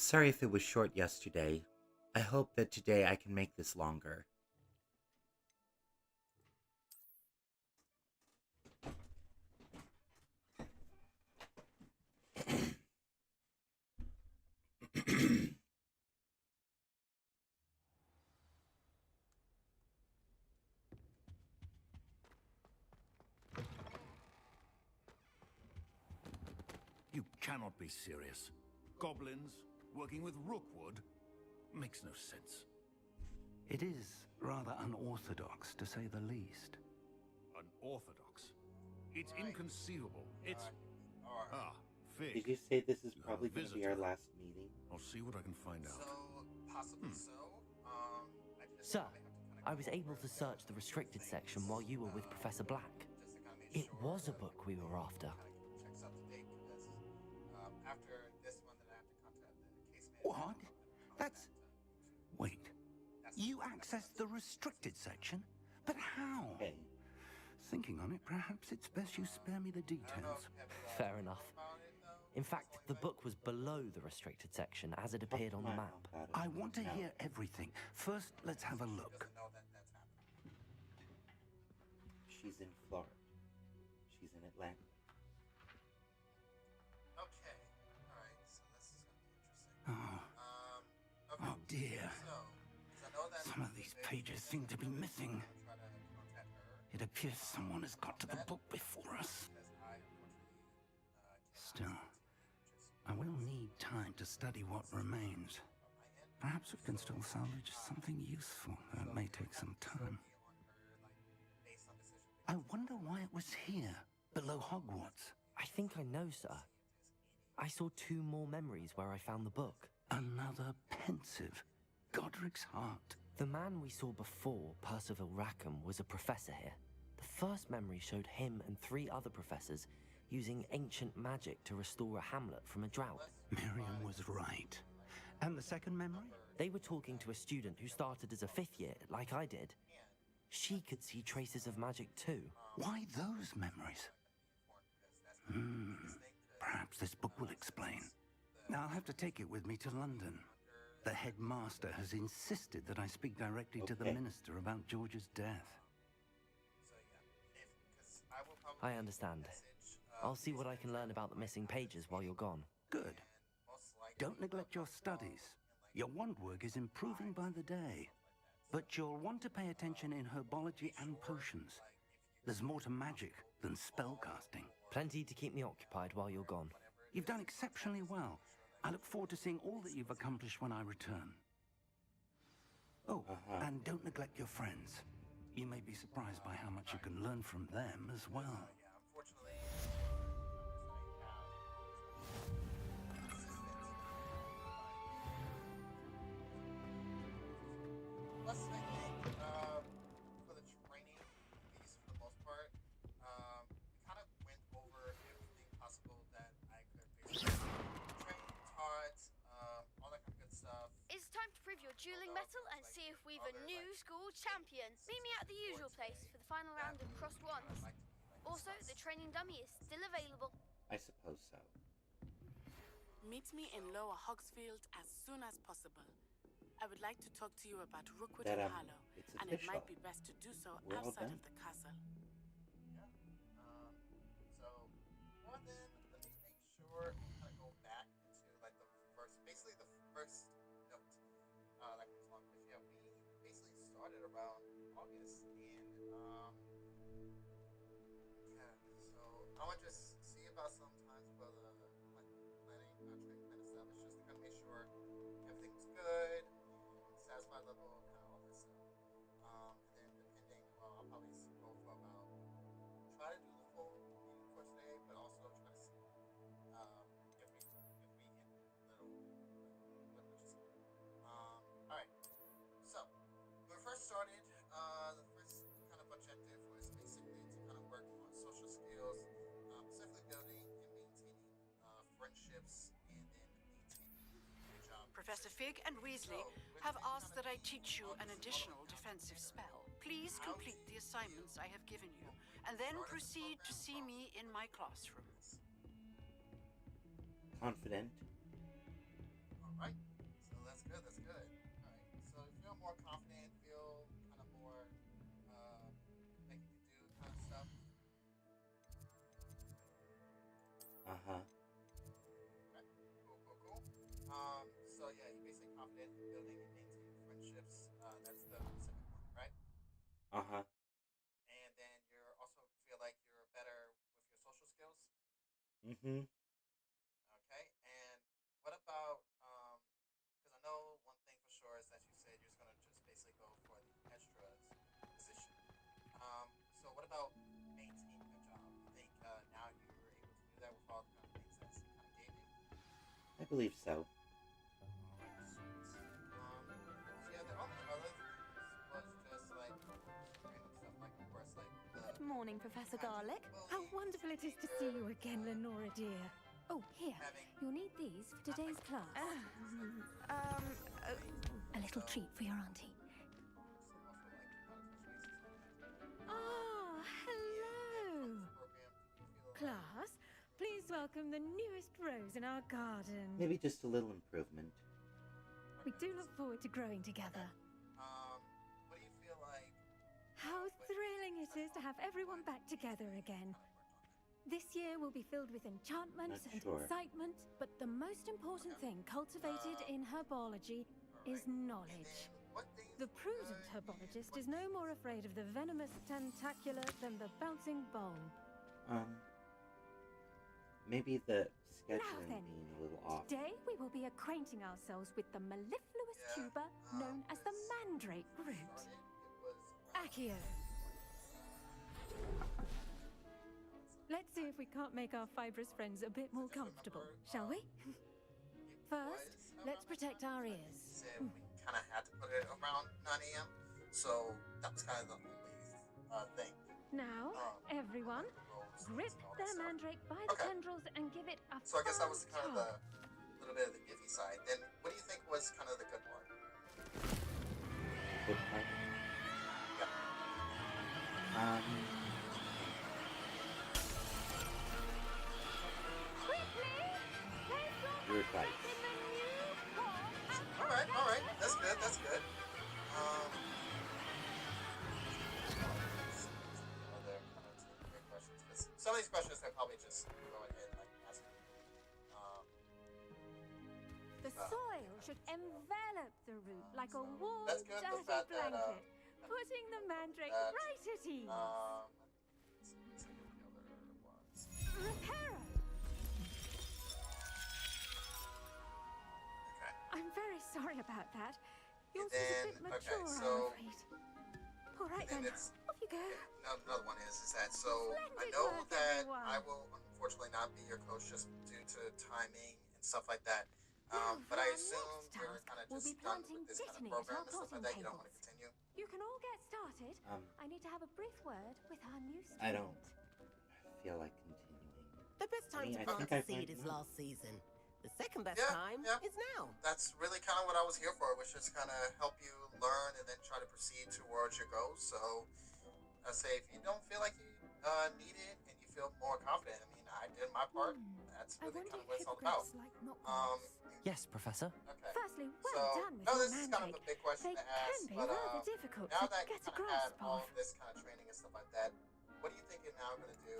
Sorry if it was short yesterday. I hope that today I can make this longer. You cannot be serious. Goblins working with Rookwood makes no sense. It is rather unorthodox, to say the least. Unorthodox? It's inconceivable. It's... Ah, Fig. Did you say this is You have probably a going to be our visitor. last meeting? I'll see what I can find out. Possibly so. Sir, I was able to search the restricted section while you were with Professor Black. It was a book we were after. After this one, that I have to contact the case manager. What? That's... Wait. You accessed the restricted section? But how? Okay. Thinking on it, perhaps it's best you spare me the details. Fair enough. In fact, the book was below the restricted section as it appeared on the map. I want to hear everything. First, let's have a look. She's in Florida. She's in Atlanta. Okay. Alright, so this is going to be interesting. Oh, Okay. oh dear. So, 'cause I know that Some of these pages seem to be missing. try to contact her. It appears someone has got to the book before us. Because I unfortunately Still, I will need time to study what remains. Perhaps we can still salvage something useful, though it may take some time. I wonder why it was here, below Hogwarts. I think I know, sir. I saw 2 more memories where I found the book. Another pensive, Godric's heart. The man we saw before, Percival Rackham, was a professor here. The first memory showed him and 3 other professors using ancient magic to restore a hamlet from a drought. Miriam was right. And the second memory? They were talking to a student who started as a 5th year, like I did. She could see traces of magic too. Why those memories? Perhaps this book will explain. Now I'll have to take it with me to London. The headmaster has insisted that I speak directly to the minister about George's death. I understand. I'll see what I can learn about the missing pages while you're gone. Good. Don't neglect your studies. Your wand work is improving by the day. But you'll want to pay attention in herbology and potions. There's more to magic than spellcasting. Plenty to keep me occupied while you're gone. You've done exceptionally well. I look forward to seeing all that you've accomplished when I return. Oh, and don't neglect your friends. You may be surprised by how much you can learn from them as well. Plus, I think for the training piece, for the most part, we kind of went over everything possible that I could basically train, taught, all that kind of good stuff. It's time to prove your dueling mettle and see if we've a new school champion. Meet me at the usual place for the final round of crossed wands. Also, the training dummy is still available. I suppose so. Meet me in Lower Hogsfield as soon as possible. I would like to talk to you about Rookwood That, and Harlow, it's and it might official. be best to do so We're all outside done. of the castle. Yeah. So, more than, let me make sure and kind of go back into like the first, basically the first note. Like it was long, because yeah, we basically started around August, and yeah. So I want to just see about some times for the like planning, training plan and stuff. It's just to kind of make sure everything's good. Satisfied level, kind of all this stuff. And then depending, well, I'll probably go for about, try to do the full meeting for today, but also try to see if we can alright. So, when we first started, the first kind of objective was basically to kind of work on social skills, specifically building and maintaining friendships, and then maintaining your job. Professor Fig and Weasley have asked that I teach you an additional defensive spell. Please complete the assignments I have given you, and then proceed to see me in my classroom. Confident. Right. So that's good. That's good. All right. So you feel more confident. Feel kind of more like you can do kind of stuff. Uh-huh. Okay. Cool. Cool. Cool. So yeah, you're basically confident in building and maintaining friendships. That's the second one, right? Uh-huh. And then you're also feel like you're better with your social skills. Mm-hmm. Okay. And what about because I know one thing for sure is that you said you're just gonna just basically go for the extras position. So what about maintaining a job? You think now you were able to do that with all the kind of things that it kind of gave you? I believe so. All right, sweet. So yeah, the only other things was just like random stuff, like of course, like Good the morning, Professor magic Garlic. How bullies, wonderful it is to see you again, uh, Lenora dear. Oh, here. having You'll need these for not today's like class. things like A little so treat for your auntie. also like not as much waste as that. Ah, hello. This program, do you feel Class, please welcome the newest rose in our garden. Maybe just a little improvement. We do look forward to growing together. what do you feel like? How thrilling it is to have everyone back together again. This year will be filled with enchantment Not and sure. excitement, but the most important thing cultivated in herbology is knowledge. The prudent herbologist is no more afraid of the venomous tentacular than the bouncing bowl. Maybe the Now scheduling then, being a little off. today we will be acquainting ourselves with the mellifluous tuber known as the mandrake root. Accio. Let's see if we can't make our fibrous friends a bit more comfortable, shall we? First, let's protect our ears. Said we kind of had to put it around 9 a.m. So that was kind of the only thing. Now, everyone, grip their mandrake by the tendrils and give it a So I guess that was firm kind of the tug. little bit of the iffy side. Then what do you think was kind of the good part? Good part. Yeah. Quickly, place your You're mandrake right. in the new pot and All right. That's good. That's good. Other kind of great questions. Because some of these questions I probably just go ahead and like ask you. The soil should envelop the root like a warm, That's good, the dirty fact that, blanket, putting the mandrake that, right at ease. Let's see what the other ones. Reparo! Okay. I'm very sorry about that. Yours And was a then, bit mature, okay, so- I'm afraid. All right And then, it's- off you go. Another one is that so I Splendid know work, that everyone. I will unfortunately not be your coach just due to timing and stuff like that. Now, But for I our assume next you're task, kind of we'll just be done planting with this kind of dittany at program our and stuff like potting that. You don't want to tables. continue. You can all get started. I need to have a brief word with our new student. I don't feel like continuing. The best time I to plant think a I've seed learned is enough. last season. The second best Yeah, time yeah. is now. That's really kind of what I was here for, was just kind of help you learn and then try to proceed towards your goals. So I say if you don't feel like you need it and you feel more confident, I mean, I did my part. That's I really wonder kind of if what it's all about. hippogriffs like knockbacks. Yes, Professor. Okay. Firstly, well So, done with no, your this is kind of a mandrake. big question They to ask, can be but rather difficult now to that you get a kind of had grasp all of. this kind of training and stuff like that, what do you think you're now going to do?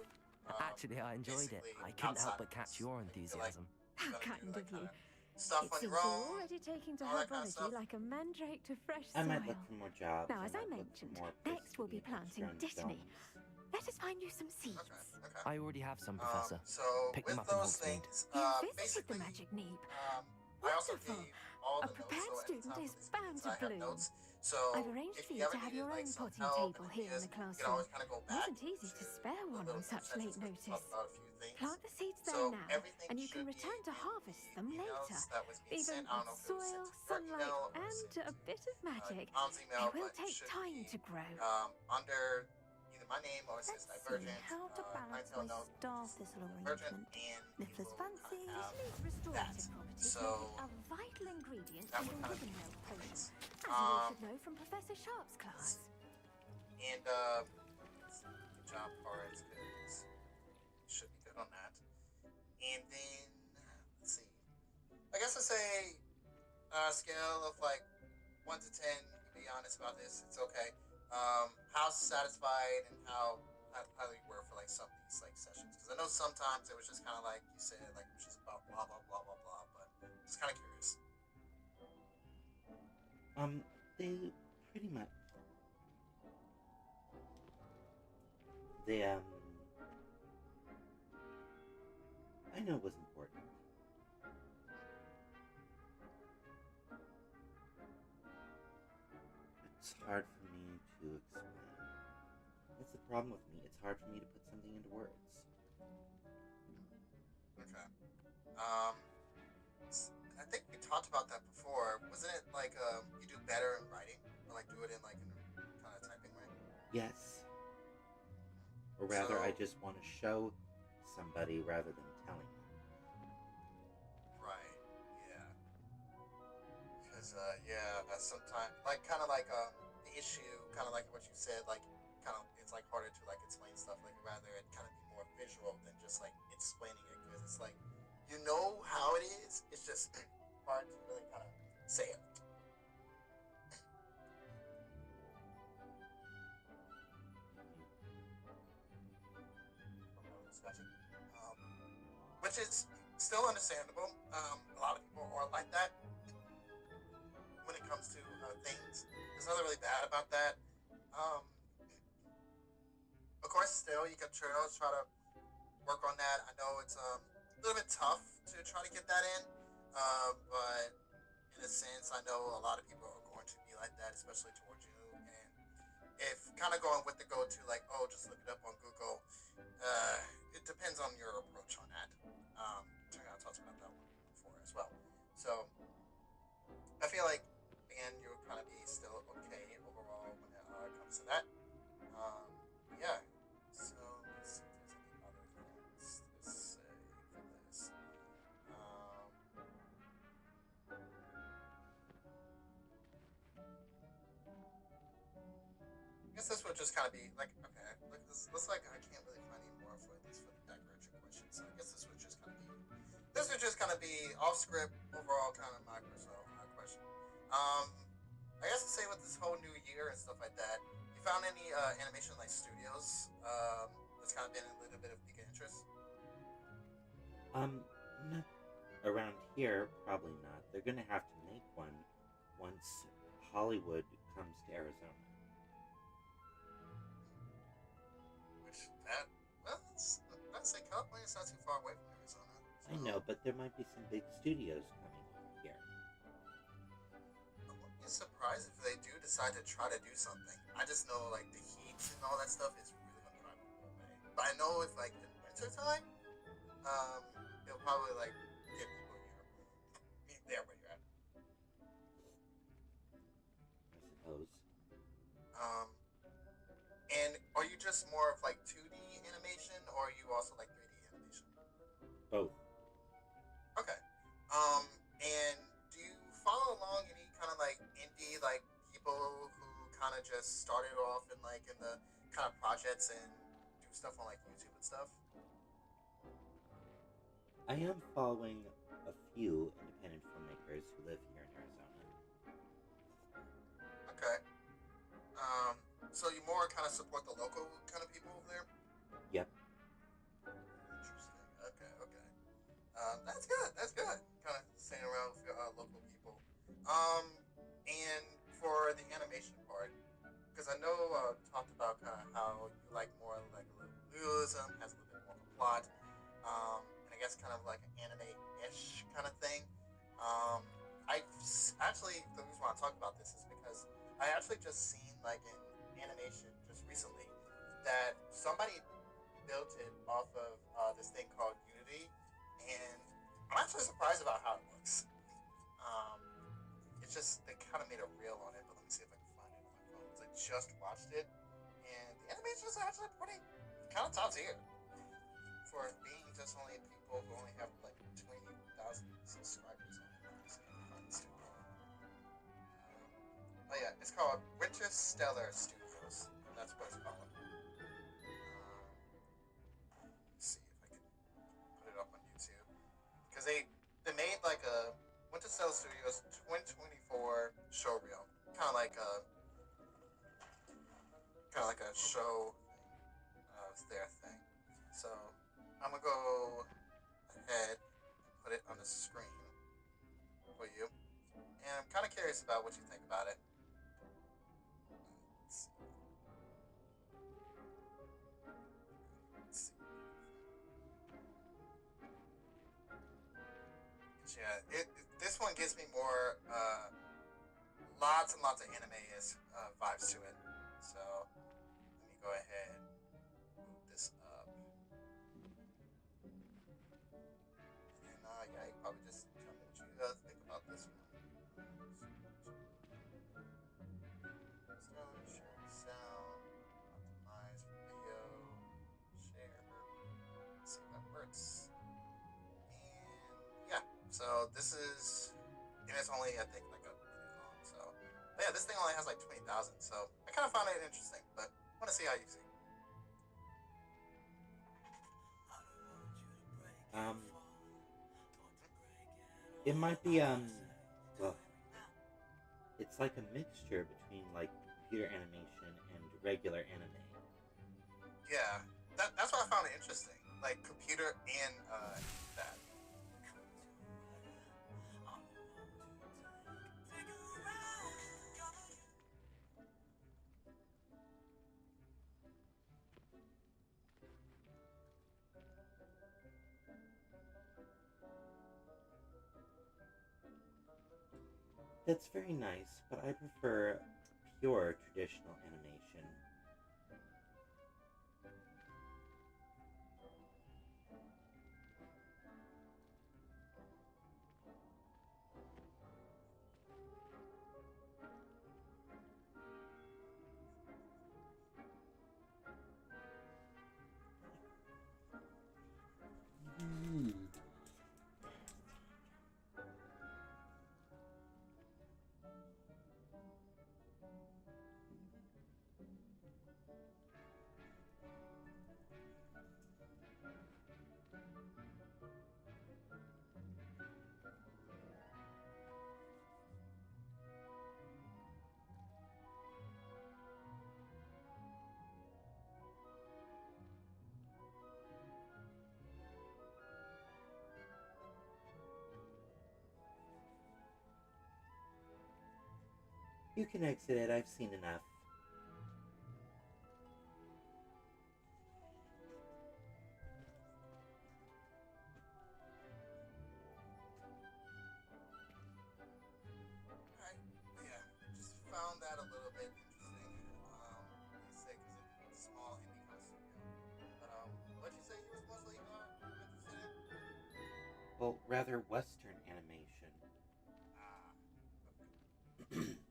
Actually, I enjoyed it. basically I couldn't help outside but catch of your this? You feel like enthusiasm. How you're gonna kind do, like, of you. kinda stuff It on your seems own? already taking to all that kind of herbology stuff? like a mandrake to fresh I soil. might look for more jobs. Now, as I might look for mentioned, more next we'll be places to planting be extra in dittany. films. Let us find you some seeds. Okay. I already have some, Professor. So Pick with them up in those Hogsmeade. things, You visited basically, the magic neep. I also Wonderful. gave all A the prepared notes, so student anytime is for these bound meetings, to I have bloom. notes. So I've arranged if for you you ever to have needed, your like, own some potting help table and here in ideas, the you can classroom. always kind of go back Wasn't easy to spare the one little on such sessions late where we notice. talk about a few things. Plant the seeds So there now, everything and you can should be return to in harvest the them emails later. that was being Even sent. I don't know with if it was soil, sent to your sunlight, email or and sent a bit of magic, Mom's email, they will but it take should time be, to grow. under either my name or it says Let's see Divergent, how to balance clientele my note, staff thistle Divergent, arrangement. and Niffler's you will fancy. kind of have These restorative properties So, make it a vital ingredient that in would the kind of ribbon be milk potion, things. as you all should know from Professor Sharp's class. And let's see, good job cards, because should be good on that. And then let's see. I guess I say scale of like 1 to 10, you can be honest about this. It's okay. How satisfied and how you were for like some of these like sessions? Because I know sometimes it was just kind of like you said, like it was just about blah blah blah blah blah. But just kind of curious. Um, they pretty much they I know it was important. It's hard for me to explain. That's the problem with me. It's hard for me to put something into words. Okay. Um, I think we talked about that before. Wasn't it like you do better in writing, or like do it in like in a kind of typing way? Yes. Or rather, I So just want to show somebody rather than telling them. right, yeah. Because yeah, sometimes like kind of like the issue, kind of like what you said, like kind of it's like harder to like explain stuff. Like rather it kind of be more visual than just like explaining it, because it's like you know how it is. It's just hard to really kind of say it. Discussion, which is still understandable. A lot of people are like that when it comes to things. There's nothing really bad about that. Um, of course, still you can try to work on that. I know it's a little bit tough to try to get that in, but in a sense, I know a lot of people are going to be like that, especially towards you. And if kind of going with the go-to, like, oh, just look it up on Google, uh, it depends on your approach on that. I talked about that one before as well. So I feel like, again, you'll kind of be still okay overall when it comes to that. Um, yeah. So let's see if there's any other things to say for this. I guess this would just kind of be like, okay, like this looks like I can't really find any more for at least for the decoration questions. So I guess this would just kind of be off script overall kind of my personal question. Um, I guess to say with this whole new year and stuff like that, you found any animation like studios that's kind of been a little bit of big interest? Um, not around here, probably not. They're gonna have to make one once Hollywood comes to Arizona. Which that well, that's like California's not too far away from Arizona. So I know, but there might be some big studios coming here. I wouldn't be surprised if they do decide to try to do something. I just know like the heat and all that stuff is really gonna drive people away. But I know if like in winter time, um, it'll probably like get people here, meet there where you're at. I suppose. Um, and are you just more of like 2D animation, or are you also like 3D animation? Both. Okay. And do you follow along any kind of like indie like people who kind of just started off in the kind of projects and do stuff on like YouTube and stuff? I am following a few independent filmmakers who live here in Arizona. Okay. Um, so you more kind of support the local kind of people over there? Yep. Interesting. Okay, okay. That's good. That's good. Kind of staying around with your local people. And for the animation part, because I know talked about kind of how you like more like a little realism, has a little bit more of a plot, and I guess kind of like an anime-ish kind of thing. Actually, the reason why I talk about this is because I actually just seen like in animation just recently that somebody built it off of this thing called Unity, and I'm actually surprised about how it looks. Um, it's just they kind of made a reel on it, but let me see if I can find it on my phone. 'Cause I just watched it, and the animation is actually pretty kind of top tier for being just only people who only have like 20,000 subscribers on it. Let me see if I can find this studio. Oh yeah, it's called Interstellar Studios. That's what it's called. See if I can put it up on YouTube because they made like a Winterstellar Studios of like a show thing. It's their thing. So I'm gonna go ahead and put it on the screen for you, and I'm kind of curious about what you think about it. Let's see. Let's see. Yeah, this one gives me more lots and lots of anime-ish vibes to it. So let me go ahead and move this up. And yeah, you probably just tell me what you think about this one. Share sound, optimize for video, share. Let's see if that works. And yeah, so this is, and it's only I think like a minute long. So but yeah, this thing only has like 20,000. So I kind of found it interesting, but I want to see how you see. It might be well, it's like a mixture between like computer animation and regular anime. Yeah, that's why I found it interesting. Like computer and that. That's very nice, but I prefer pure traditional animation. You can exit it, I've seen enough. Alright, yeah, just found that a little bit interesting. They say because it's a small indie kind of studio. But what'd you say you was mostly interested in? Well, rather Western animation. Ah, okay.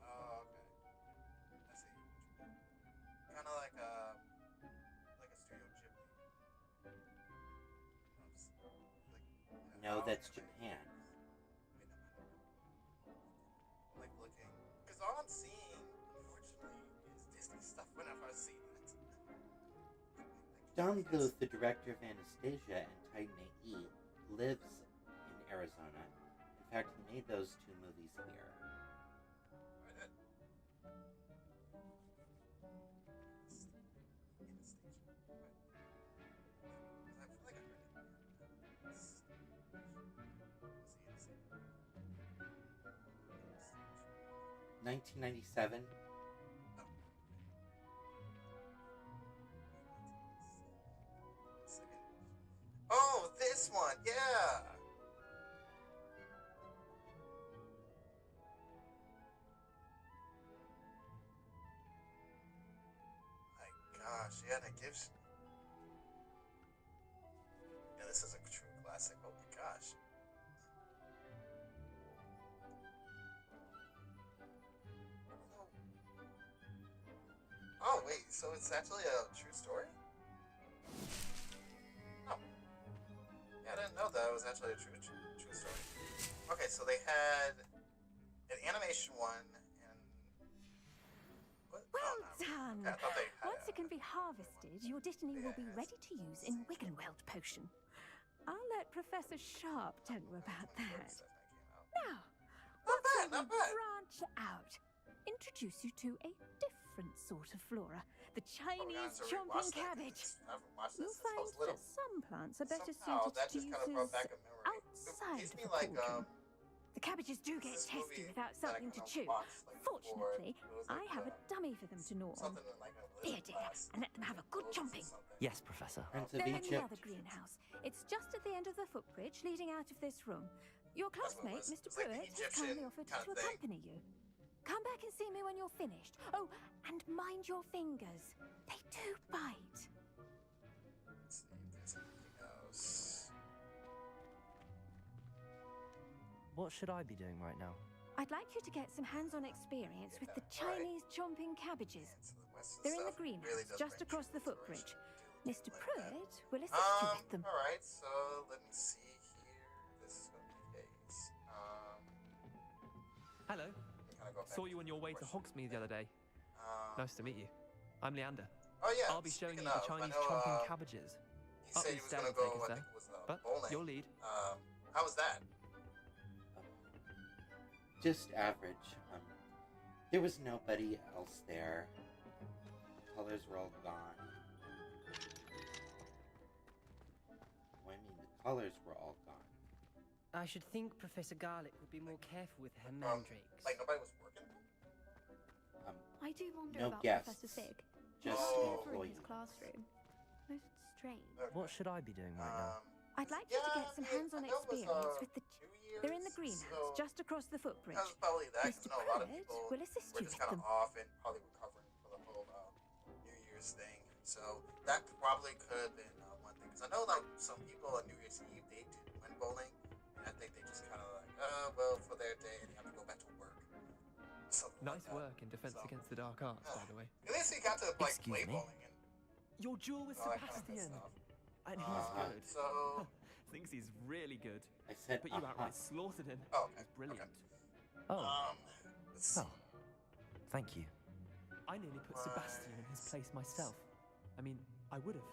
Oh, okay. I see what you mean. Kind of like a Studio Ghibli. Like, No, how that's anime. Japan. Wait, no, I don't know. I'm like looking, because all I'm seeing, unfortunately, is Disney stuff whenever I see that. Don Bluth, the director of Anastasia and Titan AE, lives in Arizona. In fact, he made those two movies here. I feel like I heard it. 1997. Oh, this one, yeah. My gosh, yeah, and it gives. Yeah, this is a true classic. Oh my gosh. Oh wait, so it's actually a true story? Oh. Yeah, I didn't know that it was actually a true story. Okay, so they had an animation one and what? Well Oh, no. done! Okay, I thought they had Once it can be harvested, your Dittany will be ready to use in Wiggenweld potion. I'll let let Professor Sharp tell you about that. Now, Not what bad, shall we not bad. branch out? Introduce you to a different sort of flora, the Chinese chomping cabbage. You'll find that some plants are better Somehow, suited that to just kind of brought uses back a memory. outside It gives of me the like, cauldron. The cabbages do get this testy movie without that I something to kinda chew. watched, like, before. Fortunately, It was I like, have a dummy for them to gnaw on. something in like a Dear, little dear, glass. and let them have a good chomping. Yes, Professor. Prince of They're in the Egypt. other greenhouse. It's just at the end of the footbridge leading out of this room. Your That's what it classmate, was. Mr. It's like the Pruitt, has Egyptian kindly offered kind to of thing. accompany you. Come back and see me when you're finished. Oh, and mind your fingers. They do bite. Let's see if there's anything else. What should I be doing right now? I'd like you to get some hands-on experience with the Chinese chomping cabbages. And to the west They're in the stuff really greenhouse, does just bring across the inspiration footbridge. to do Mr. things like that. Pruitt will assist you with them. Alright, so let me see here. This is gonna be the case. Hello. Kinda go back Saw you to on your way to question. Hogsmeade the other day. Nice to meet you. I'm Leander. Oh yeah. I'll be showing you speaking the of, I Chinese know, chomping cabbages. He Up said he these was stairs gonna will take go, us I there. think it was But bowling. your lead. How was that? Just average. There was nobody else there. The colors were all gone. Well, I mean, the colors were all gone. I should think Professor Garlick would be more careful with her mandrakes. Like nobody was working? I do wonder No about guests. Professor Fig. Just Oh. Over in his employees. classroom. Most strange. What should I be doing right now? I'd like you to get some hands-on I know it was, experience with the... New They're in the Year's, greenhouse, so just across the footbridge. that was probably that. 'Cause Mr. I know a lot of Pruitt people will assist were you just with kind of them. off and probably recovering for the whole New Year's thing. So that probably could have been one thing. Because I know like some people on New Year's Eve they went bowling, and I think they just kind of like, well, for their day they have to go back to work. Something Nice like that. work in Defense So, Against the Dark Arts, by the way. At least he got to like Excuse play me? bowling and Your duel with all that kind of good Sebastian. stuff. And he's good. So Thinks he's really good. I said, But you outright slaughtered him. Oh, okay, He's brilliant. Oh, let's see. oh. Thank you. I nearly put Sebastian in his place myself. I mean, I would have,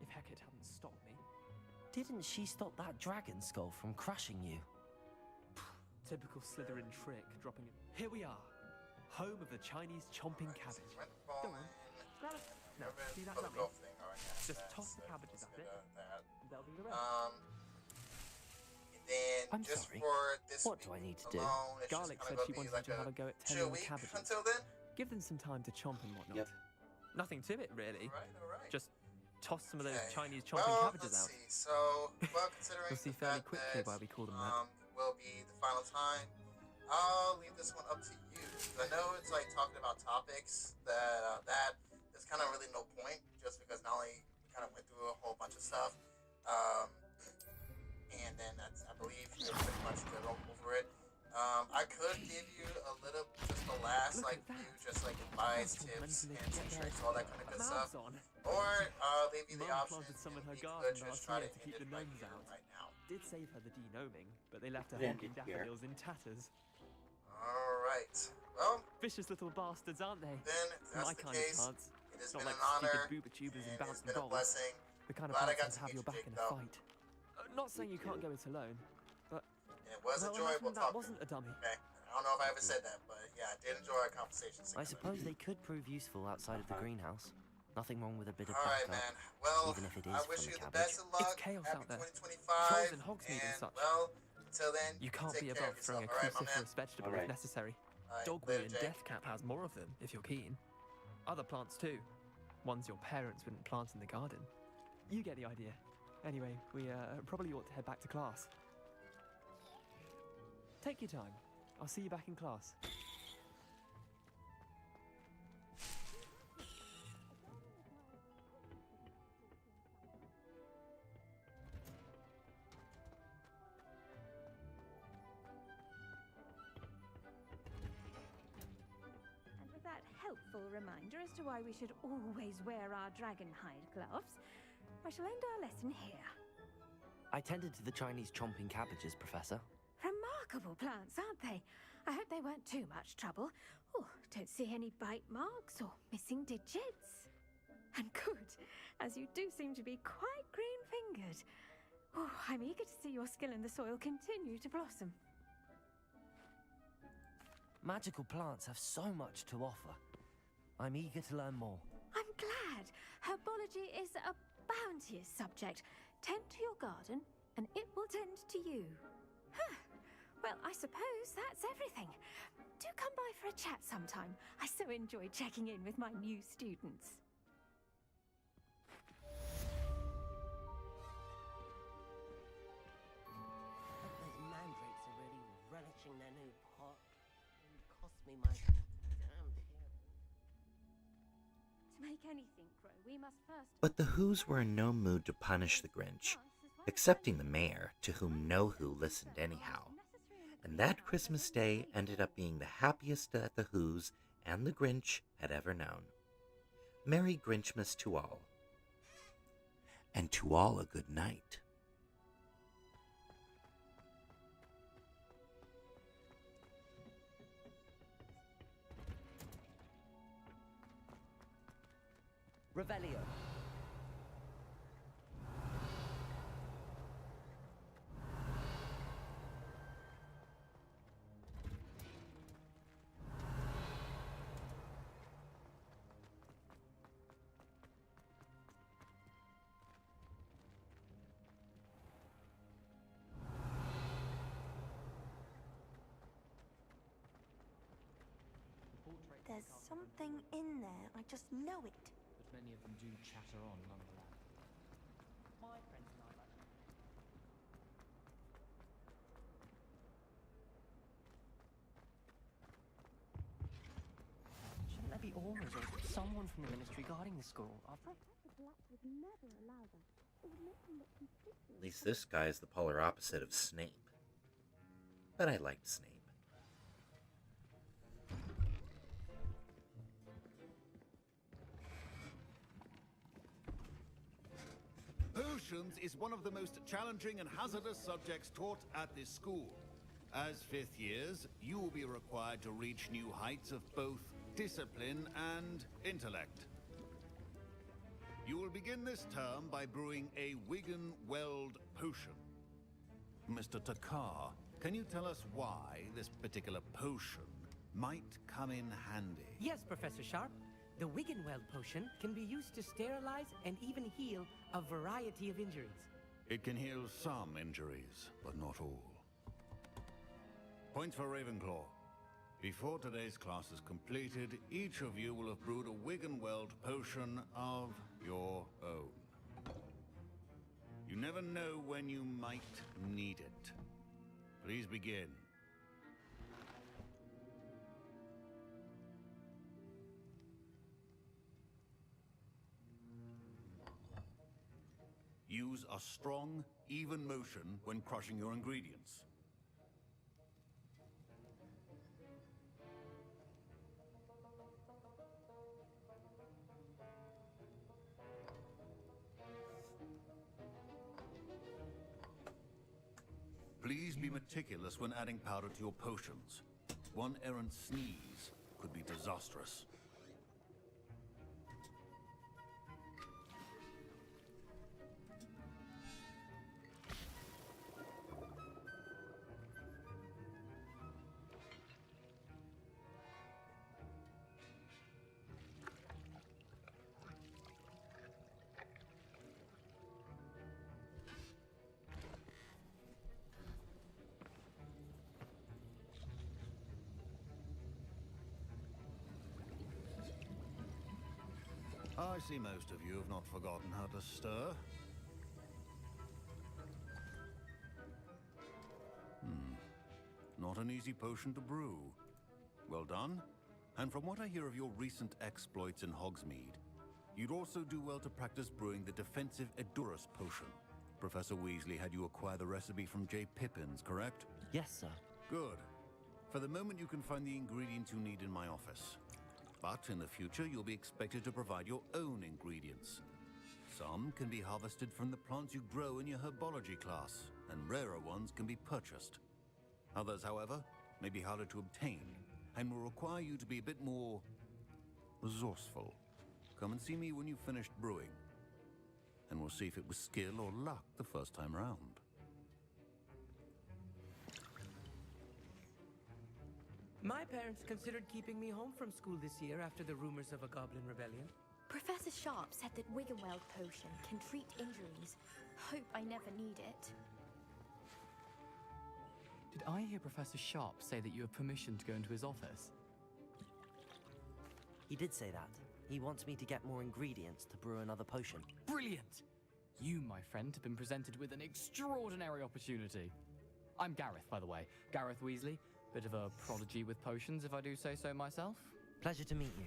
if Hecate hadn't stopped me. Didn't she stop that dragon skull from crushing you? Typical Slytherin trick, dropping it. Here we are, home of the Chinese chomping cabbage. Went Go bowling. on. Grab it. No, Never see that for the dummy? golf thing. All right, yeah, Just that's toss the it. cabbages Let's at get, it. that. They'll do the rest. And then I'm just sorry. for this What week do I need to do? alone, it's Garlic just said kinda she gonna be wanted like you to have a go at chill tending the week cabbages. until then. Give them some time to chomp and whatnot. Yep. Nothing to it, really. All right. Just toss some of those Okay. Chinese chomping well, cabbages let's out. see. So, well, considering You'll see the fairly fact quickly that, why we call them that. will be the final time, I'll leave this one up to you. 'Cause I know it's like talking about topics that there's kind of really no point, just because not only we kind of went through a whole bunch of stuff, and then that's, I believe you're pretty much good over it. I could give you a little, just the last Look like at that. few, just like advice, That's what tips, mentally hints, and get tricks, their all that kind of good stuff. mouths on. Or leave you the Mum option. planted some in and her you garden could just last try year to to end keep it the right gnomes here, out. right now. Did save her the de-gnoming, but they left her Put it honking here. daffodils in tatters. All right. Well, Vicious little bastards, aren't they? then if that's My the kind case. of plants. It has Not been like an honor, stupid booba tubers and and it's bouncing been a balls. blessing. The kind of Glad I plants got that to have meet your you, back Jake, in a though. fight. Not saying you can't go it alone, but And it was well, enjoyable imagine that talking. wasn't a dummy. Okay. I don't know if I ever said that, but yeah, I did enjoy our conversations. I together. suppose they could prove useful outside of the greenhouse. Nothing wrong with a bit of All right, backup. man. Well, even if it is I from wish the you the cabbage. best of luck. It's chaos Happy out there. 2025. Trolls and Hogsmeade and such. Well, until then, You can't take be care above of throwing a yourself, all right, my man? cruciferous vegetable Alright. if necessary. All right, Dogweed later, and Jake. deathcap has more of them, if you're keen. Other plants too. Ones your parents wouldn't plant in the garden. You get the idea. Anyway, we probably ought to head back to class. Take your time. I'll see you back in class. And with that helpful reminder as to why we should always wear our dragon hide gloves, I shall end our lesson here. I tended to the Chinese chomping cabbages, Professor. Remarkable plants, aren't they? I hope they weren't too much trouble. Oh, don't see any bite marks or missing digits. And good, as you do seem to be quite green-fingered. Oh, I'm eager to see your skill in the soil continue to blossom. Magical plants have so much to offer. I'm eager to learn more. I'm glad. Herbology is a bounteous subject. Tend to your garden, and it will tend to you. Huh. Well, I suppose that's everything. Do come by for a chat sometime. I so enjoy checking in with my new students. Those mandrakes are really relishing their new pot. It cost me my damn hair. To make anything grow, we must first... But the Whos were in no mood to punish the Grinch, excepting the mayor, to whom no Who listened anyhow. And that Christmas Day ended up being the happiest that the Whos and the Grinch had ever known. Merry Grinchmas to all. And to all a good night. Revelio. There's something in there. I just know it. But many of them do chatter on nonetheless. My friends and I like to... Shouldn't there be orders or someone from the ministry guarding the school? Professor Black would never allow that. It would make him look conspicuous. At least this guy is the polar opposite of Snape. But I liked Snape. Potions is one of the most challenging and hazardous subjects taught at this school. As fifth years, you will be required to reach new heights of both discipline and intellect. You will begin this term by brewing a Wigan Weld potion. Mr. Takar, can you tell us why this particular potion might come in handy? Yes, Professor Sharp. The Wiggenweld potion can be used to sterilize and even heal a variety of injuries. It can heal some injuries, but not all. Points for Ravenclaw. Before today's class is completed, each of you will have brewed a Wiggenweld potion of your own. You never know when you might need it. Please begin. Use a strong, even motion when crushing your ingredients. Please be meticulous when adding powder to your potions. One errant sneeze could be disastrous. I see most of you have not forgotten how to stir. Not an easy potion to brew. Well done. And from what I hear of your recent exploits in Hogsmeade, you'd also do well to practice brewing the defensive Edurus potion. Professor Weasley had you acquire the recipe from J. Pippin's, correct? Yes, sir. Good. For the moment, you can find the ingredients you need in my office. But in the future, you'll be expected to provide your own ingredients. Some can be harvested from the plants you grow in your herbology class, and rarer ones can be purchased. Others, however, may be harder to obtain, and will require you to be a bit more resourceful. Come and see me when you've finished brewing. and we'll see if it was skill or luck the first time round. My parents considered keeping me home from school this year after the rumors of a goblin rebellion. Professor Sharp said that Wiggenweld potion can treat injuries. Hope I never need it. Did I hear Professor Sharp say that you have permission to go into his office? He did say that. He wants me to get more ingredients to brew another potion. Brilliant! You, my friend, have been presented with an extraordinary opportunity. I'm Gareth, by the way. Gareth Weasley. Bit of a prodigy with potions, if I do say so myself. Pleasure to meet you.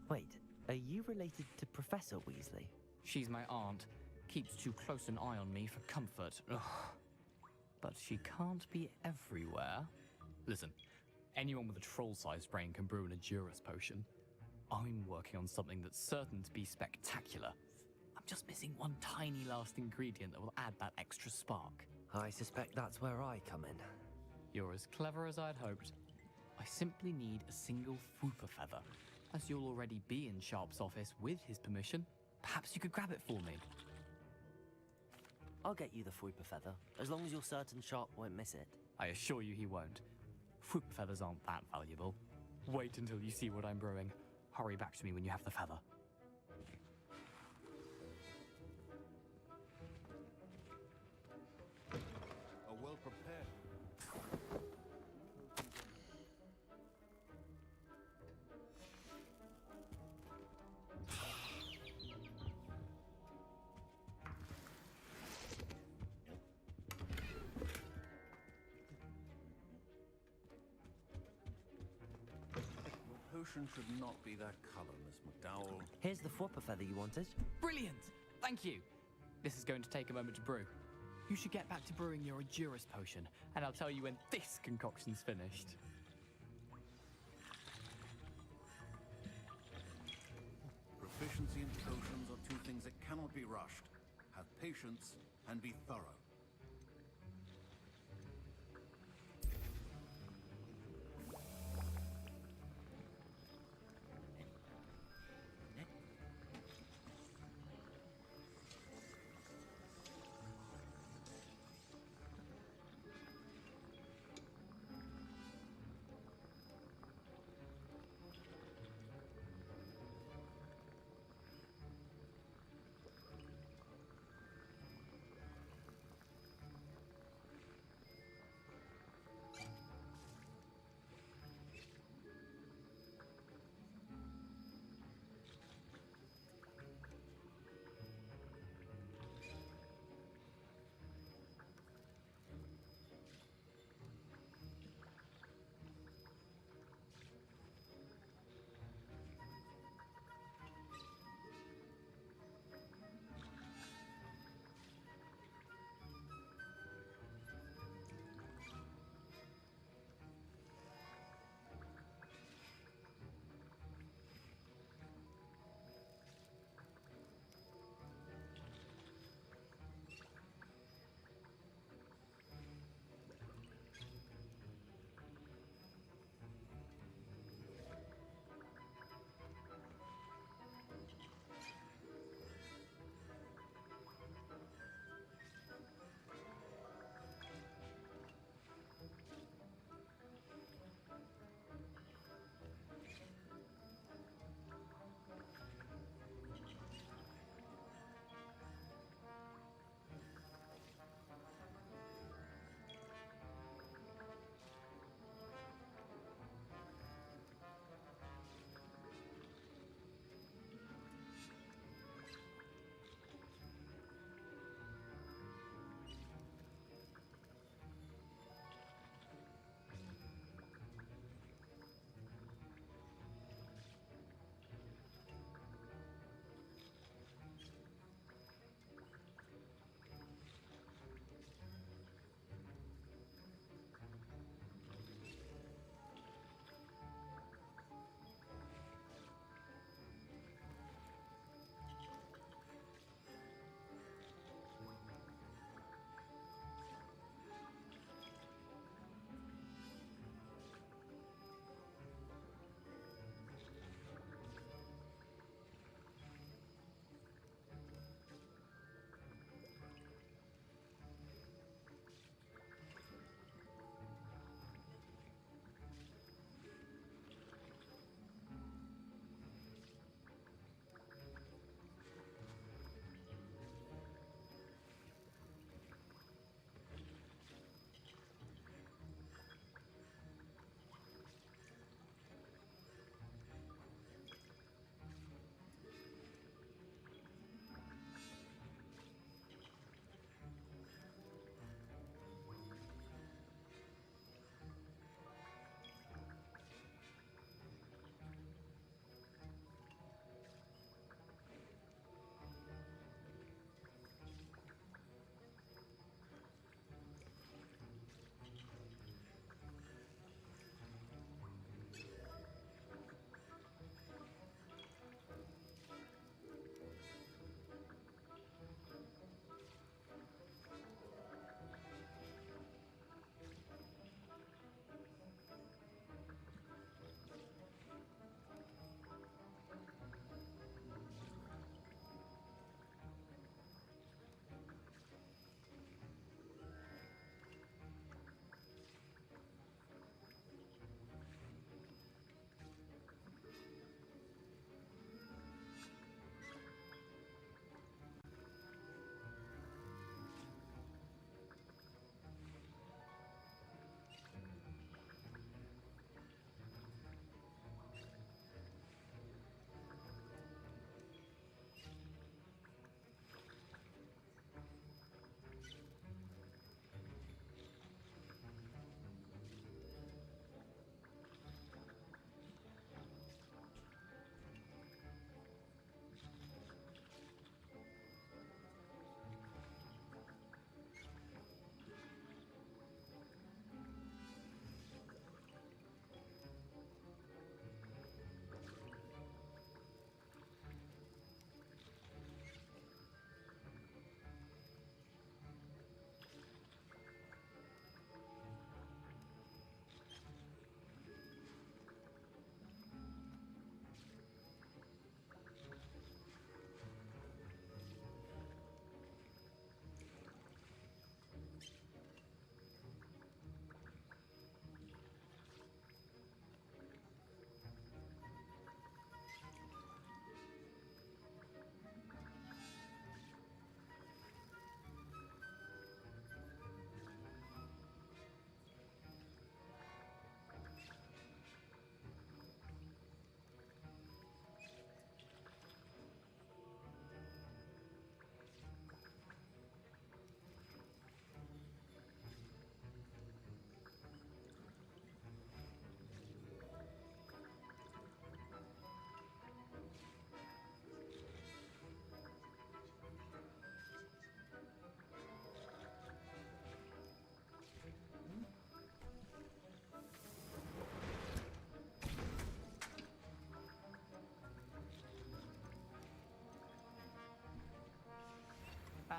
Wait, are you related to Professor Weasley? She's my aunt. Keeps too close an eye on me for comfort. Ugh. But she can't be everywhere. Listen, anyone with a troll-sized brain can brew an Adurus potion. I'm working on something that's certain to be spectacular. I'm just missing one tiny last ingredient that will add that extra spark. I suspect that's where I come in. You're as clever as I'd hoped. I simply need a single Fwooper feather. As you'll already be in Sharp's office with his permission, perhaps you could grab it for me. I'll get you the Fwooper feather, as long as you're certain Sharp won't miss it. I assure you he won't. Fwooper feathers aren't that valuable. Wait until you see what I'm brewing. Hurry back to me when you have the feather. A well-prepared... Potion should not be that color, Miss McDowell. Here's the Fwooper feather you wanted. Brilliant! Thank you! This is going to take a moment to brew. You should get back to brewing your Adurus potion, and I'll tell you when this concoction's finished. Proficiency in potions are two things that cannot be rushed. Have patience and be thorough.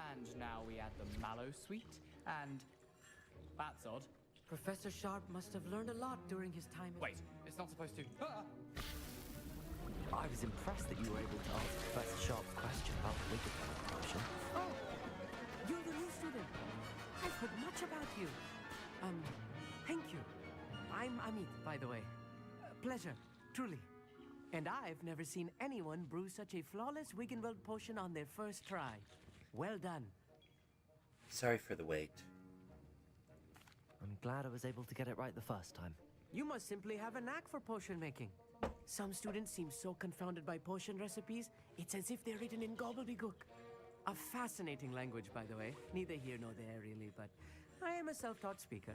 And now we add the mallow sweet, and that's odd. Professor Sharp must have learned a lot during his time. Wait, it's not supposed to. Ah! I was impressed that you were able to answer Professor Sharp's question about the Wiggenweld potion. Oh, you're the new student. I've heard much about you. Thank you. I'm Amit, by the way. Pleasure, truly. And I've never seen anyone brew such a flawless Wiggenweld potion on their first try. Well done. Sorry for the wait. I'm glad I was able to get it right the first time. You must simply have a knack for potion making. Some students seem so confounded by potion recipes, it's as if they're written in gobbledygook. A fascinating language, by the way. Neither here nor there, really, but I am a self-taught speaker.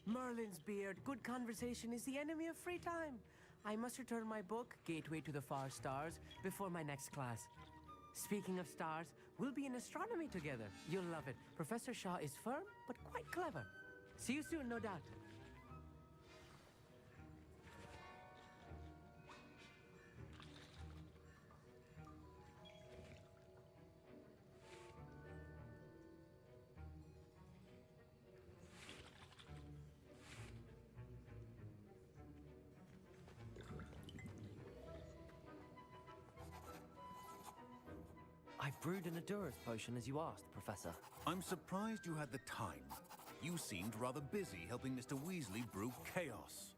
Merlin's beard, good conversation is the enemy of free time. I must return my book, Gateway to the Far Stars, before my next class. Speaking of stars, we'll be in astronomy together. You'll love it. Professor Shah is firm, but quite clever. See you soon, no doubt. I've brewed an Adura's potion as you asked, Professor. I'm surprised you had the time. You seemed rather busy helping Mr. Weasley brew chaos.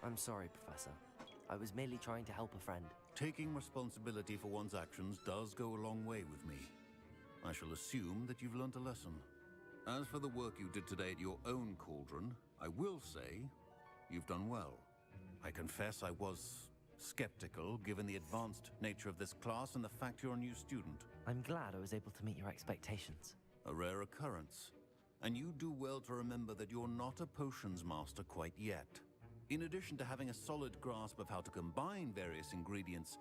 I'm sorry, Professor. I was merely trying to help a friend. Taking responsibility for one's actions does go a long way with me. I shall assume that you've learnt a lesson. As for the work you did today at your own cauldron, I will say you've done well. I confess I was skeptical, given the advanced nature of this class and the fact you're a new student. I'm glad I was able to meet your expectations. A rare occurrence. And you do well to remember that you're not a potions master quite yet. In addition to having a solid grasp of how to combine various ingredients,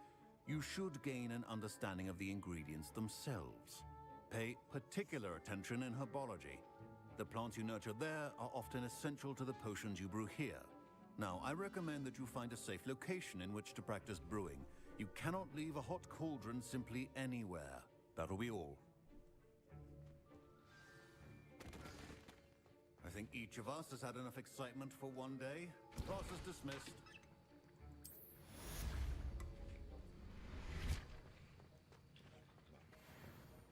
you should gain an understanding of the ingredients themselves. Pay particular attention in herbology. The plants you nurture there are often essential to the potions you brew here. Now, I recommend that you find a safe location in which to practice brewing. You cannot leave a hot cauldron simply anywhere. That'll be all. I think each of us has had enough excitement for one day. Class is dismissed.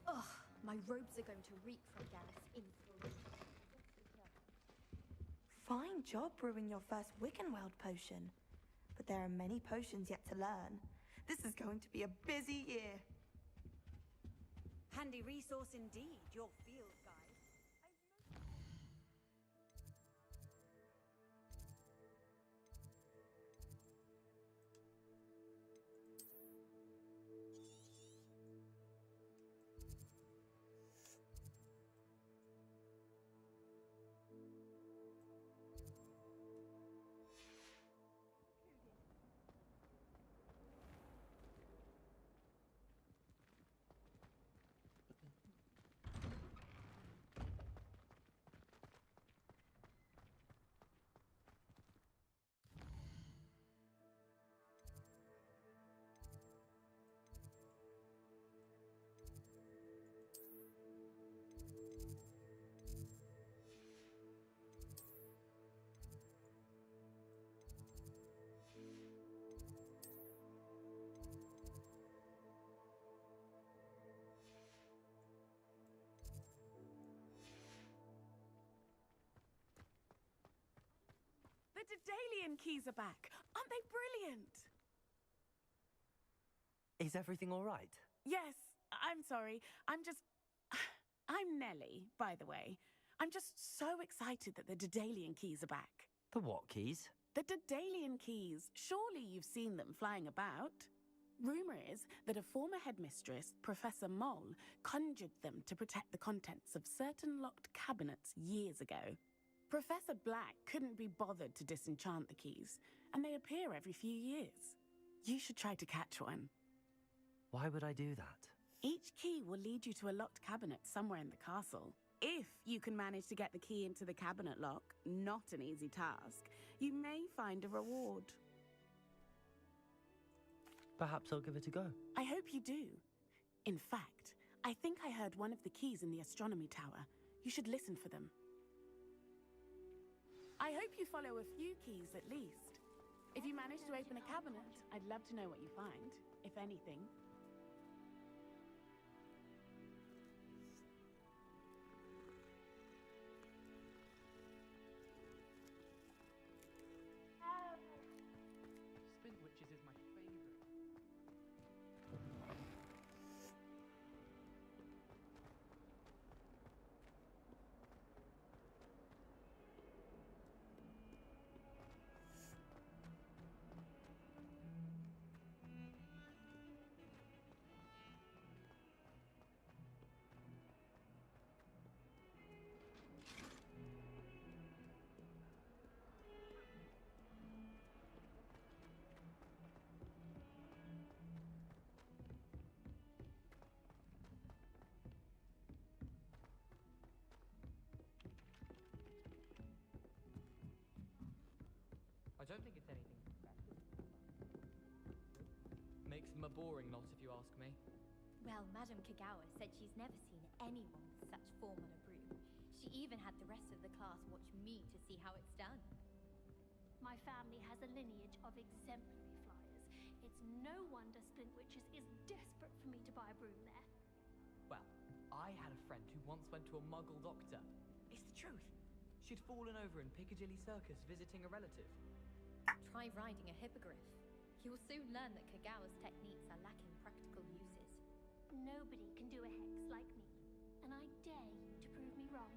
Ugh, my robes are going to reek from Gareth in 3. Fine job brewing your first Wiggenweld potion. But there are many potions yet to learn. This is going to be a busy year. Handy resource indeed, your field guide. The Daedalian keys are back. Aren't they brilliant? Is everything all right? Yes, I'm sorry. I'm Nellie, by the way. I'm just so excited that the Daedalian keys are back. The what keys? The Daedalian keys. Surely you've seen them flying about. Rumour is that a former headmistress, Professor Moll, conjured them to protect the contents of certain locked cabinets years ago. Professor Black couldn't be bothered to disenchant the keys, and they appear every few years. You should try to catch one. Why would I do that? Each key will lead you to a locked cabinet somewhere in the castle. If you can manage to get the key into the cabinet lock, not an easy task, you may find a reward. Perhaps I'll give it a go. I hope you do. In fact, I think I heard one of the keys in the astronomy tower. You should listen for them. I hope you follow a few keys at least. If you manage to open a cabinet, I'd love to know what you find, if anything. Spindwitches is my favorite. I don't think it's anything special. Makes them a boring lot, if you ask me. Well, Madame Kagawa said she's never seen anyone with such form on a broom. She even had the rest of the class watch me to see how it's done. My family has a lineage of exemplary flyers. It's no wonder Splintwitches is desperate for me to buy a broom there. Well, I had a friend who once went to a muggle doctor. It's the truth. She'd fallen over in Piccadilly Circus visiting a relative. Try riding a hippogriff. You'll soon learn that Kagawa's techniques are lacking practical uses. Nobody can do a hex like me, and I dare you to prove me wrong.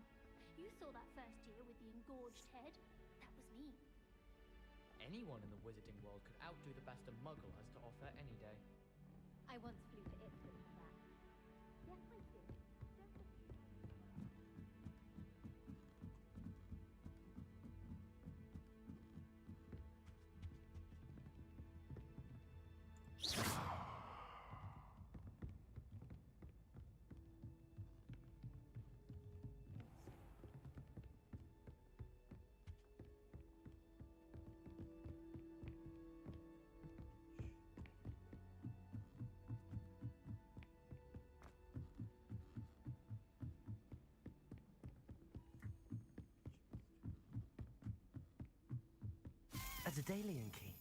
You saw that first year with the engorged head. That was me. Anyone in the wizarding world could outdo the best a muggle has to offer any day. I once flew to Italy for that. Yes, I did. A Daedalian key.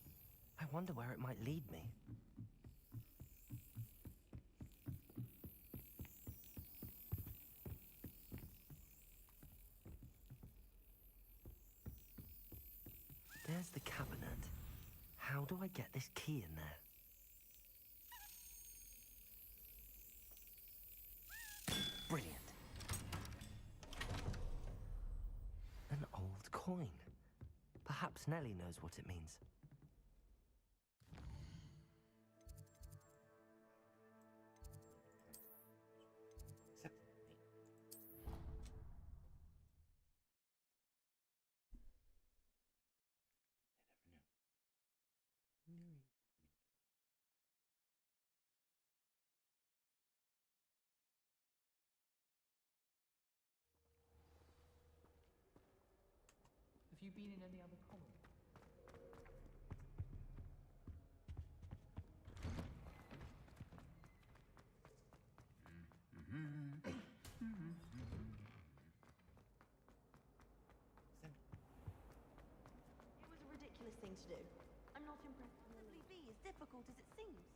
I wonder where it might lead me. There's the cabinet. How do I get this key in there? Brilliant. An old coin. Perhaps Nellie knows what it means. Have you been in any other common? It was a ridiculous thing to do. I'm not impressed. Probably be as difficult as it seems.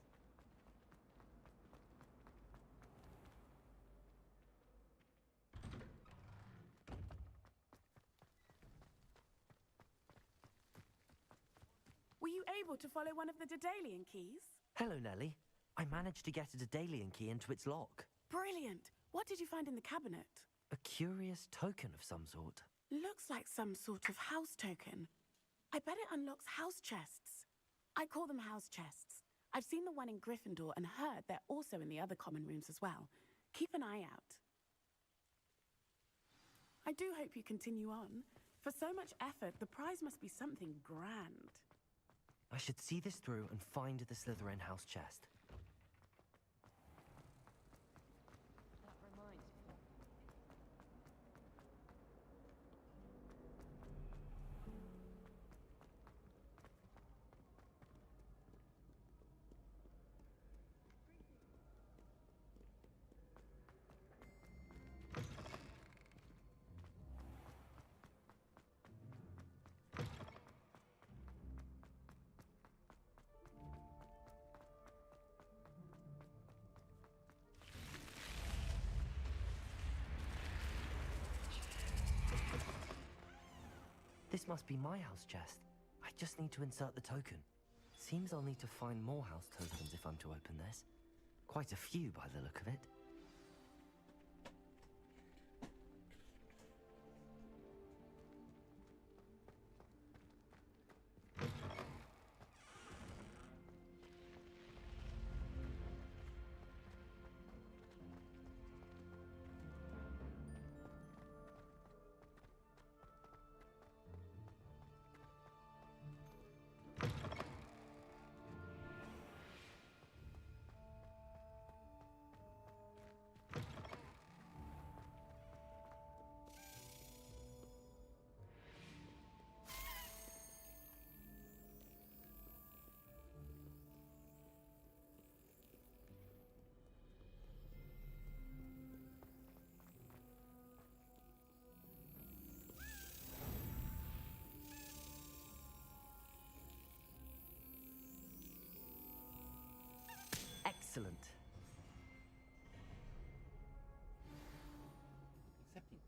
Were you able to follow one of the Daedalian keys? Hello, Nellie. I managed to get a Daedalian key into its lock. Brilliant. What did you find in the cabinet? A curious token of some sort. Looks like some sort of house token. I bet it unlocks house chests. I call them house chests. I've seen the one in Gryffindor and heard they're also in the other common rooms as well. Keep an eye out. I do hope you continue on. For so much effort, the prize must be something grand. I should see this through and find the Slytherin house chest. This must be my house chest. I just need to insert the token. Seems I'll need to find more house tokens if I'm to open this. Quite a few by the look of it. Excellent. Accepting.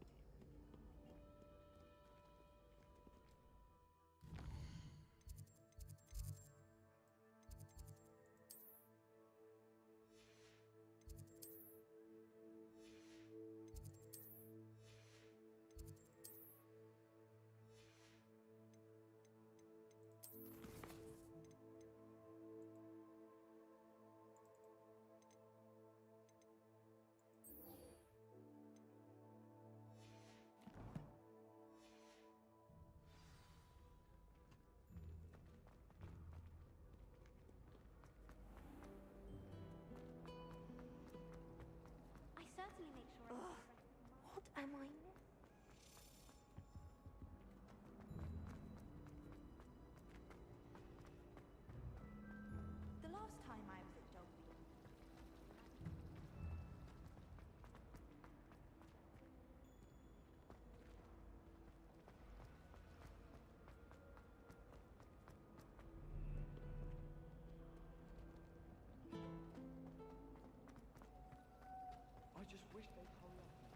I certainly make sure I get the rest of the What am I missing? The last time I was at Dogby. I just wish they'd hurry up.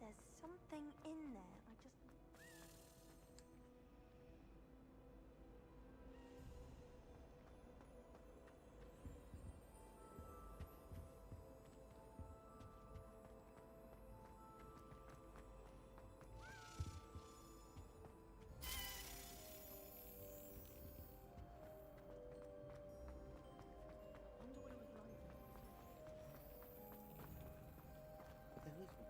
There's something in there. I just. Wonder what it was like. What the hell is one?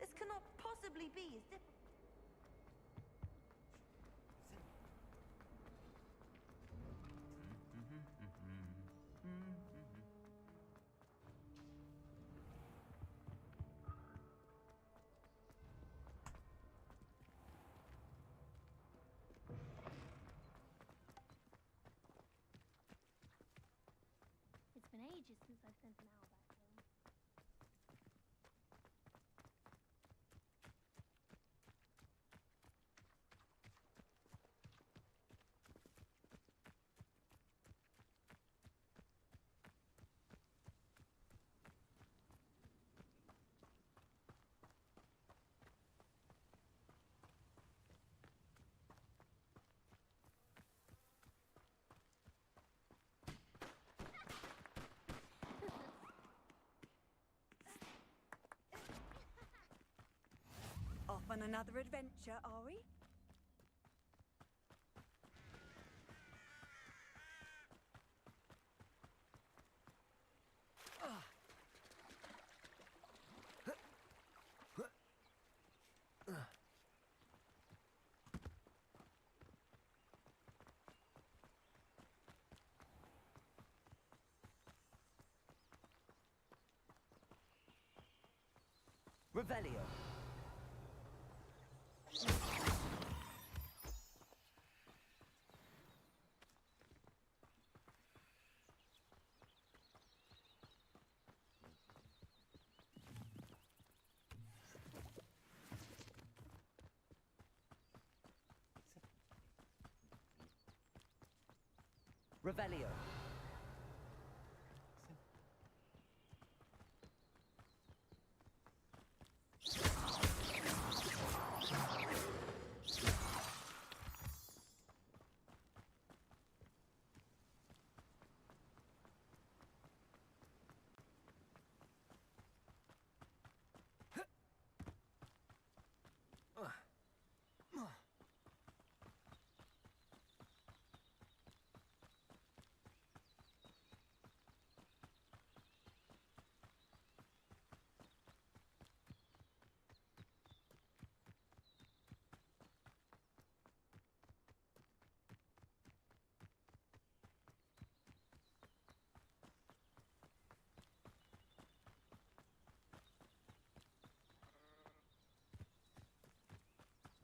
This cannot possibly be as difficult. It's been ages since I've sent an owl back home. Off on another adventure, are we? Revelio. Revelio.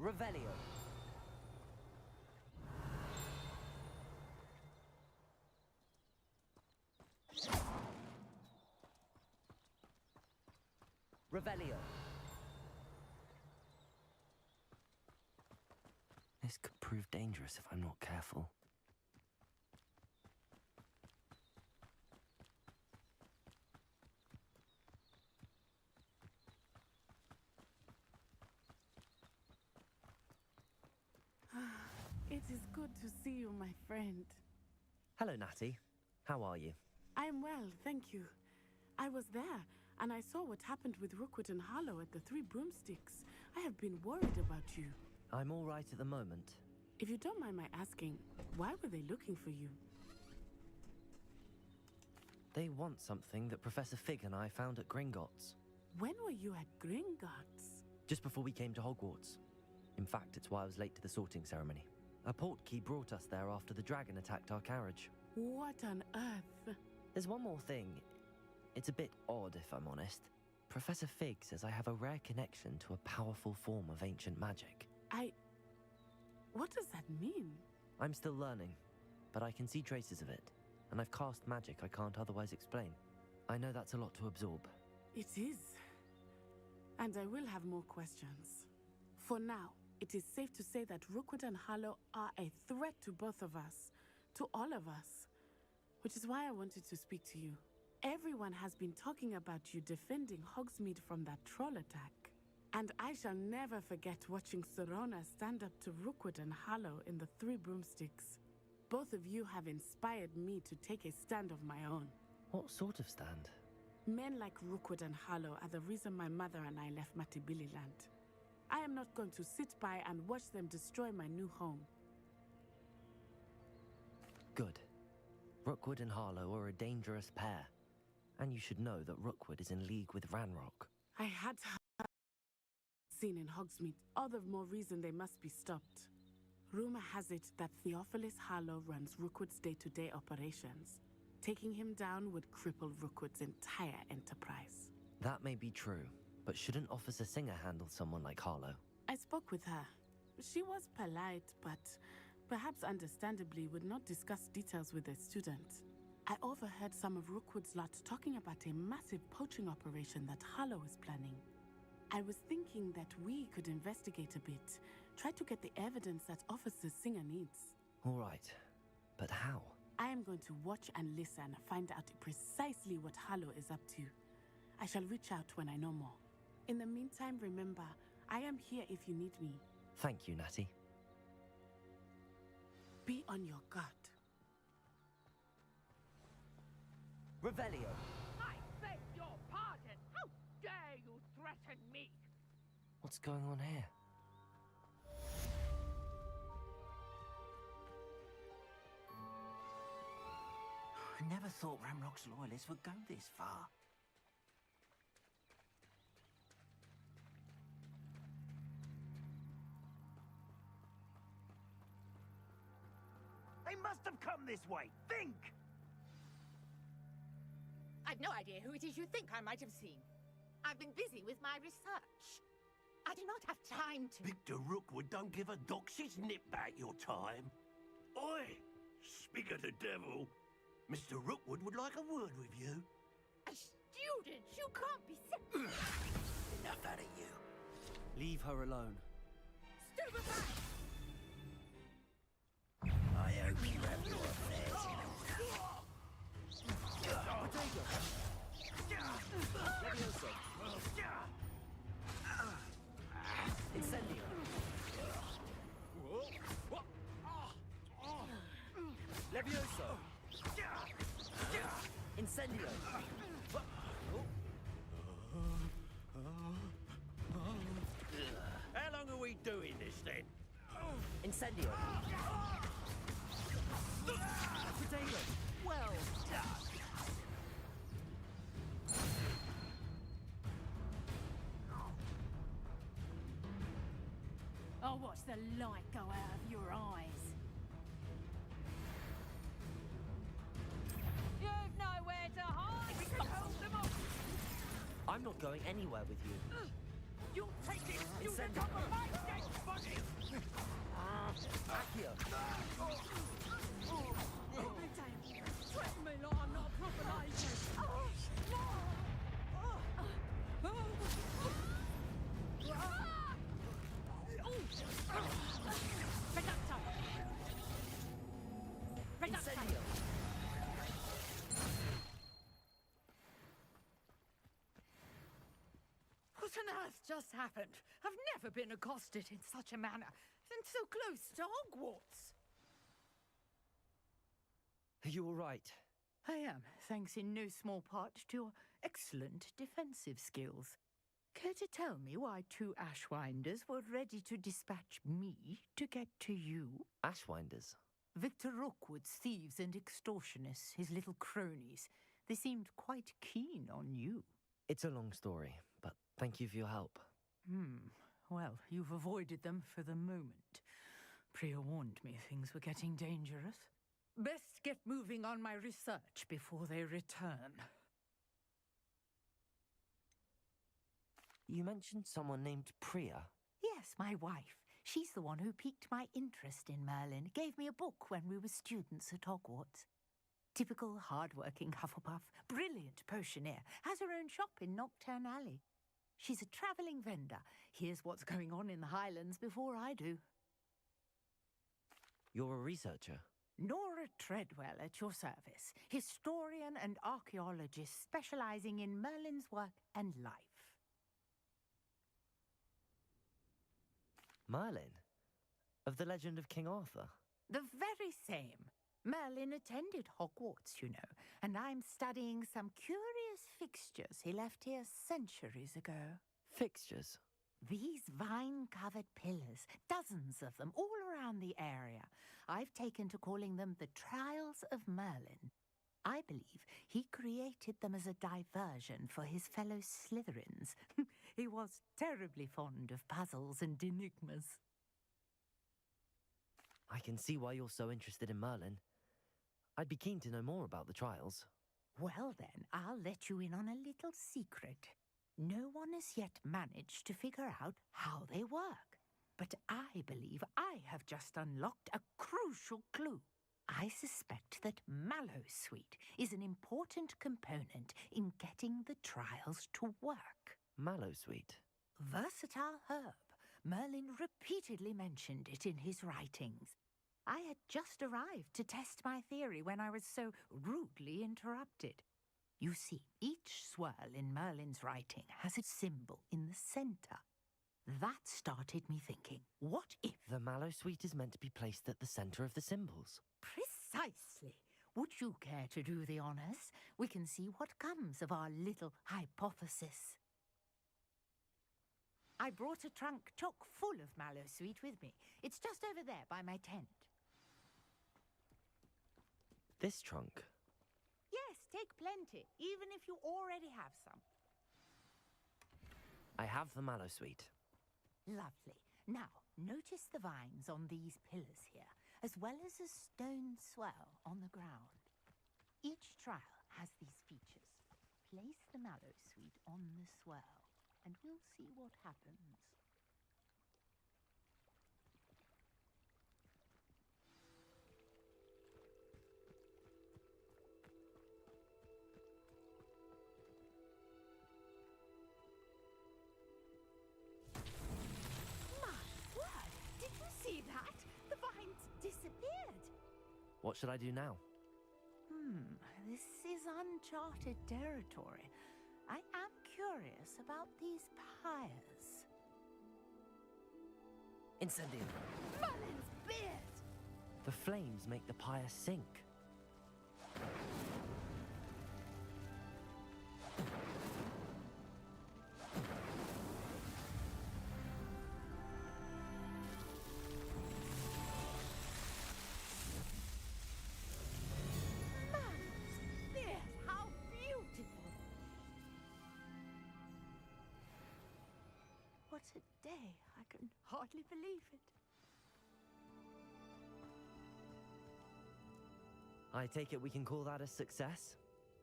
Revelio. Revelio. This could prove dangerous if I'm not careful. It is good to see you, my friend. Hello, Natty. How are you? I'm well, thank you. I was there, and I saw what happened with Rookwood and Harlow at the Three Broomsticks. I have been worried about you. I'm all right at the moment. If you don't mind my asking, why were they looking for you? They want something that Professor Fig and I found at Gringotts. When were you at Gringotts? Just before we came to Hogwarts. In fact, it's why I was late to the sorting ceremony. A portkey brought us there after the dragon attacked our carriage. What on earth? There's one more thing. It's a bit odd, if I'm honest. Professor Fig says I have a rare connection to a powerful form of ancient magic. What does that mean? I'm still learning, but I can see traces of it, and I've cast magic I can't otherwise explain. I know that's a lot to absorb. It is. And I will have more questions. For now, it is safe to say that Rookwood and Harlow are a threat to both of us, to all of us. Which is why I wanted to speak to you. Everyone has been talking about you defending Hogsmeade from that troll attack. And I shall never forget watching Serona stand up to Rookwood and Harlow in the Three Broomsticks. Both of you have inspired me to take a stand of my own. What sort of stand? Men like Rookwood and Harlow are the reason my mother and I left Matibililand. I am not going to sit by and watch them destroy my new home. Good. Rookwood and Harlow are a dangerous pair. And you should know that Rookwood is in league with Ranrock. I had seen in Hogsmeade, all the more reason they must be stopped. Rumor has it that Theophilus Harlow runs Rookwood's day-to-day operations. Taking him down would cripple Rookwood's entire enterprise. That may be true, but shouldn't Officer Singer handle someone like Harlow? I spoke with her. She was polite, but perhaps understandably would not discuss details with a student. I overheard some of Rookwood's lot talking about a massive poaching operation that Harlow is planning. I was thinking that we could investigate a bit, try to get the evidence that Officer Singer needs. All right, but how? I am going to watch and listen, find out precisely what Harlow is up to. I shall reach out when I know more. In the meantime, remember, I am here if you need me. Thank you, Natty. Be on your guard. Revelio. I beg your pardon! How dare you threaten me? What's going on here? I never thought Ramrock's loyalists would go this far. They must have come this way! Think! I've no idea who it is you think I might have seen. I've been busy with my research. I do not have time to... Victor Rookwood don't give a doxy's nip back your time. Oi! Speak of the devil. Mr. Rookwood would like a word with you. A student? You can't be... Enough out of you. Leave her alone. Stupefy! I hope you have your affairs in Levioso! Incendio! How long are we doing this then? Incendio! Potato! Well done! I'll watch the light go out of your eyes. You've nowhere to hide! Hold them up! I'm not going anywhere with you. You'll take it! You Incendio. become a my dead body! Accio! Threaten me like I'm not a proper lady! Reducto! Incendio! What on earth just happened? I've never been accosted in such a manner, and so close to Hogwarts. Are you all right? I am, thanks in no small part to your excellent defensive skills. Care to tell me why two Ashwinders were ready to dispatch me to get to you? Ashwinders? Victor Rookwood's thieves and extortionists, his little cronies. They seemed quite keen on you. It's a long story, but thank you for your help. Well, you've avoided them for the moment. Priya warned me things were getting dangerous. Best get moving on my research before they return. You mentioned someone named Priya. Yes, my wife. She's the one who piqued my interest in Merlin. Gave me a book when we were students at Hogwarts. Typical hard-working Hufflepuff, brilliant potioneer, has her own shop in Nocturne Alley. She's a travelling vendor. Hears what's going on in the Highlands before I do. You're a researcher? Nora Treadwell at your service, historian and archaeologist specialising in Merlin's work and life. Merlin? Of the legend of King Arthur? The very same. Merlin attended Hogwarts, you know, and I'm studying some curious fixtures he left here centuries ago. Fixtures? These vine-covered pillars, dozens of them, all around the area. I've taken to calling them the Trials of Merlin. I believe he created them as a diversion for his fellow Slytherins. He was terribly fond of puzzles and enigmas. I can see why you're so interested in Merlin. I'd be keen to know more about the trials. Well then, I'll let you in on a little secret. No one has yet managed to figure out how they work. But I believe I have just unlocked a crucial clue. I suspect that Mallowsweet is an important component in getting the trials to work. Mallowsweet? Versatile herb. Merlin repeatedly mentioned it in his writings. I had just arrived to test my theory when I was so rudely interrupted. You see, each swirl in Merlin's writing has a symbol in the centre. That started me thinking, what if... The Mallowsweet is meant to be placed at the centre of the symbols. Precisely. Would you care to do the honours? We can see what comes of our little hypothesis. I brought a trunk chock full of Mallowsweet with me. It's just over there by my tent. This trunk? Yes, take plenty, even if you already have some. I have the Mallowsweet. Lovely. Now, notice the vines on these pillars here, as well as a stone swell on the ground. Each trial has these features. Place the Mallowsweet on the swell, and we'll see what happens. What should I do now? This is uncharted territory. I am curious about these pyres. Incendio! Merlin's beard! The flames make the pyre sink. a day. I can hardly believe it. I take it we can call that a success?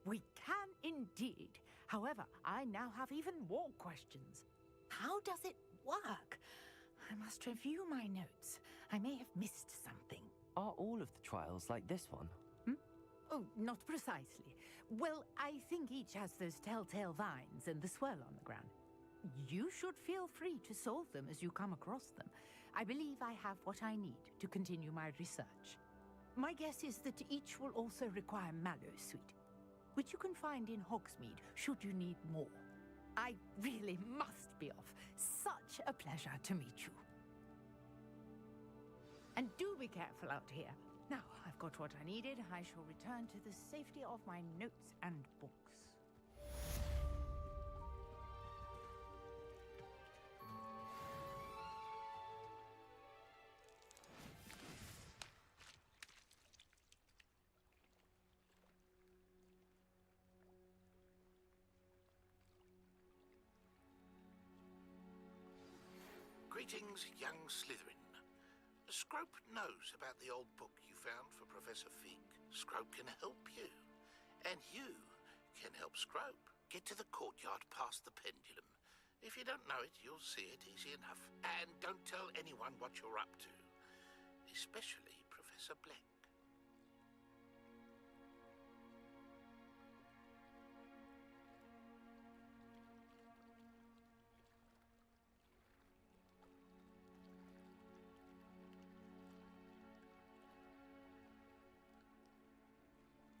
We can indeed. However, I now have even more questions. How does it work? I must review my notes. I may have missed something. Are all of the trials like this one? Oh, not precisely. Well, I think each has those telltale vines and the swirl on the ground. You should feel free to solve them as you come across them. I believe I have what I need to continue my research. My guess is that each will also require Mallowsweet, which you can find in Hogsmeade should you need more. I really must be off. Such a pleasure to meet you. And do be careful out here. Now, I've got what I needed. I shall return to the safety of my notes and books. Greetings, young Slytherin. Scrope knows about the old book you found for Professor Fig. Scrope can help you. And you can help Scrope. Get to the courtyard past the pendulum. If you don't know it, you'll see it easy enough. And don't tell anyone what you're up to. Especially Professor Black.